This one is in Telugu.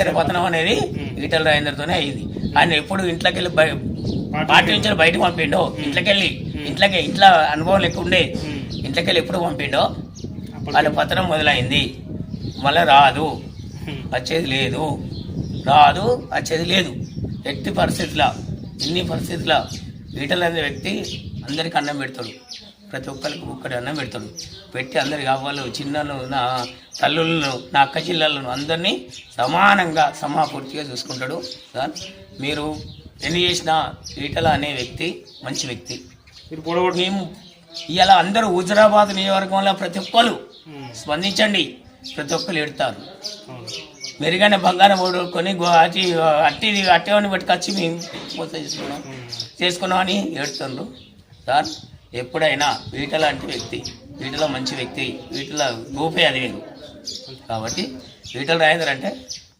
ఐశ్వర్య పతనం అనేది ఈటల రాజేందర్తోనే అయ్యింది. ఆయన ఎప్పుడు ఇంట్లోకి వెళ్ళి పార్టీ నుంచి బయటకు పంపిండో, ఇంట్లో అనుభవం లెక్క ఉండే ఇంట్లోకి వెళ్ళి ఎప్పుడు పంపిండో వాళ్ళ పతనం మొదలైంది. మళ్ళీ వచ్చేది లేదు. ఎట్టి పరిస్థితుల్లో ఇన్ని పరిస్థితుల్లో ఈటల అనే వ్యక్తి అందరికి అన్నం పెడతాడు, ప్రతి ఒక్కరికి ఒక్కటి అన్నం పెట్టి అందరికి అవ్వలు చిన్నలు నా తల్లులను నా అక్క చెల్లెలను అందరినీ సమానంగా సమపూర్తిగా చూసుకుంటాడు. మీరు ఎన్ని చేసినా ఈటల అనే వ్యక్తి మంచి వ్యక్తి. మేము ఇలా అందరూ హుజురాబాద్ నియోజకవర్గంలో ప్రతి ఒక్కరు స్పందించండి, ప్రతి ఒక్కరు ఎడతారు. మెరుగైన బంగారం కొని అట్టేవాడిని పట్టుకొచ్చి మేము మోసం చేసుకున్నామని ఏడుతుండ్రు. సార్ ఎప్పుడైనా ఈటల అంటే వ్యక్తి, ఈటల మంచి వ్యక్తి, ఈటల రూపే అది వేరు. కాబట్టి ఈటల రాజేందర్ అంటే